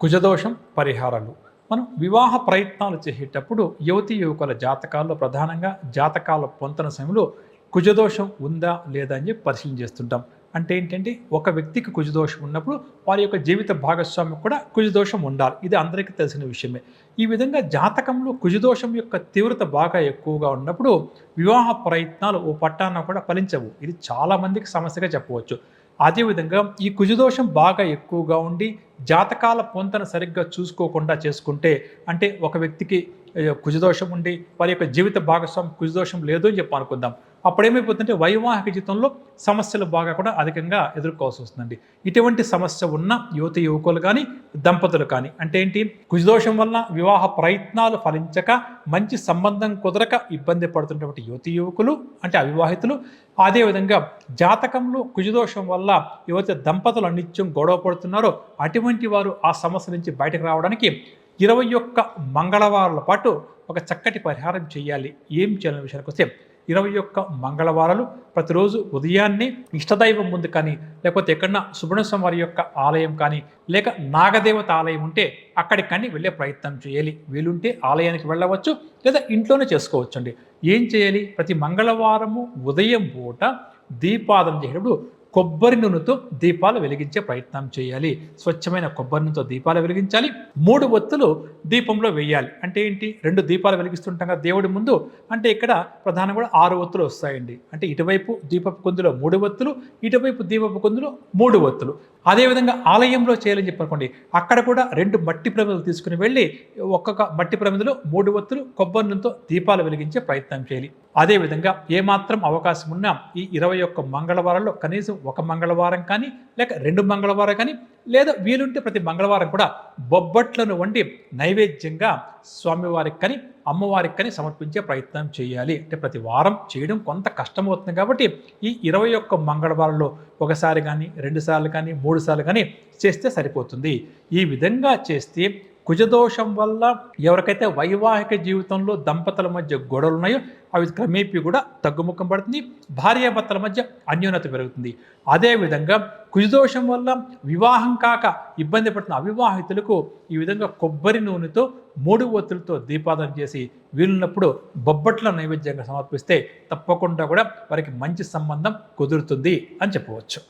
కుజదోషం పరిహారాలు. మనం వివాహ ప్రయత్నాలు చేసేటప్పుడు యువతీ యువకుల జాతకాల్లో ప్రధానంగా జాతకాల పొంతన సమయంలో కుజదోషం ఉందా లేదా అని చెప్పి పరిశీలన చేస్తుంటాం. అంటే ఏంటంటే ఒక వ్యక్తికి కుజదోషం ఉన్నప్పుడు వారి యొక్క జీవిత భాగస్వామికి కూడా కుజదోషం ఉండాలి. ఇది అందరికీ తెలిసిన విషయమే. ఈ విధంగా జాతకంలో కుజదోషం యొక్క తీవ్రత బాగా ఎక్కువగా ఉన్నప్పుడు వివాహ ప్రయత్నాలు ఓ పట్టాన కూడా ఫలించవు. ఇది చాలా మందికి సమస్యగా చెప్పవచ్చు. అదేవిధంగా ఈ కుజదోషం బాగా ఎక్కువగా ఉండి జాతకాల పొంతన సరిగ్గా చూసుకోకుండా చేసుకుంటే, అంటే ఒక వ్యక్తికి కుజదోషం ఉండి వారి యొక్క జీవిత భాగస్వామి కుజదోషం లేదు అని చెప్పి అనుకుందాం. అప్పుడేమైపోతుందంటే వైవాహిక జీవితంలో సమస్యలు బాగా కూడా అధికంగా ఎదుర్కోవాల్సి వస్తుందండి. ఇటువంటి సమస్య ఉన్న యువతి యువకులు కానీ దంపతులు కానీ, అంటే ఏంటి, కుజదోషం వల్ల వివాహ ప్రయత్నాలు ఫలించక మంచి సంబంధం కుదరక ఇబ్బంది పడుతున్నటువంటి యువతి యువకులు, అంటే అవివాహితులు, అదేవిధంగా జాతకంలో కుజదోషం వల్ల యువతి దంపతులు నిత్యం గొడవ పడుతున్నారో అటువంటి వారు ఆ సమస్య నుంచి బయటకు రావడానికి 21 మంగళవారాల పాటు ఒక చక్కటి పరిహారం చేయాలి. ఏం చేయాలనే విషయానికి వస్తే, 21 మంగళవారాలు ప్రతిరోజు ఉదయాన్నే ఇష్టదైవం ముందు కానీ, లేకపోతే ఎక్కడన్నా సుబ్రహ్మణ్య వారి యొక్క ఆలయం కానీ, లేక నాగదేవత ఆలయం ఉంటే అక్కడికి కానీ వెళ్ళే ప్రయత్నం చేయాలి. వీలుంటే ఆలయానికి వెళ్ళవచ్చు, లేదా ఇంట్లోనే చేసుకోవచ్చండి. ఏం చేయాలి? ప్రతి మంగళవారము ఉదయం పూట దీపాదన చేసేటప్పుడు కొబ్బరి నూనెతో దీపాలు వెలిగించే ప్రయత్నం చేయాలి. స్వచ్ఛమైన కొబ్బరి నూనెతో దీపాలు వెలిగించాలి. 3 ఒత్తులు దీపంలో వేయాలి. అంటే ఏంటి, 2 దీపాలు వెలిగిస్తుంటాం కదా దేవుడి ముందు, అంటే ఇక్కడ ప్రధానంగా కూడా 6 ఒత్తులు వస్తాయండి. అంటే ఇటువైపు దీపపు కుందులో 3 ఒత్తులు, ఇటువైపు దీపపు కుందులో 3 ఒత్తులు. అదేవిధంగా ఆలయంలో చేయాలని చెప్పనుకోండి, అక్కడ కూడా 2 మట్టి ప్రమిదలు తీసుకుని వెళ్ళి ఒక్కొక్క మట్టి ప్రమిదలో 3 ఒత్తులు కొబ్బరి నూనెతో దీపాలు వెలిగించే ప్రయత్నం చేయాలి. అదేవిధంగా ఏమాత్రం అవకాశం ఉన్నా ఈ 21 మంగళవారాల్లో కనీసం 1 మంగళవారం కానీ, లేక 2 మంగళవారం కానీ, లేదా వీలుంటే ప్రతి మంగళవారం కూడా బొబ్బట్లను వండి నైవేద్యంగా స్వామివారికి కానీ అమ్మవారికి కానీ సమర్పించే ప్రయత్నం చేయాలి. అంటే ప్రతి వారం చేయడం కొంత కష్టమవుతుంది కాబట్టి ఈ 21 మంగళవారంలో ఒకసారి కానీ, 2 సార్లు కానీ, 3 సార్లు కానీ చేస్తే సరిపోతుంది. ఈ విధంగా చేస్తే కుజదోషం వల్ల ఎవరికైతే వైవాహిక జీవితంలో దంపతుల మధ్య గొడవలు ఉన్నాయో అవి క్రమేపీ కూడా తగ్గుముఖం పడుతుంది. భార్యాభర్తల మధ్య అన్యోన్యత పెరుగుతుంది. అదేవిధంగా కుజదోషం వల్ల వివాహం కాక ఇబ్బంది పడుతున్న అవివాహితులకు ఈ విధంగా కొబ్బరి నూనెతో 3 ఒత్తులతో దీపాదన చేసి వీలున్నప్పుడు బొబ్బట్ల నైవేద్యంగా సమర్పిస్తే తప్పకుండా కూడా వారికి మంచి సంబంధం కుదురుతుంది అని చెప్పవచ్చు.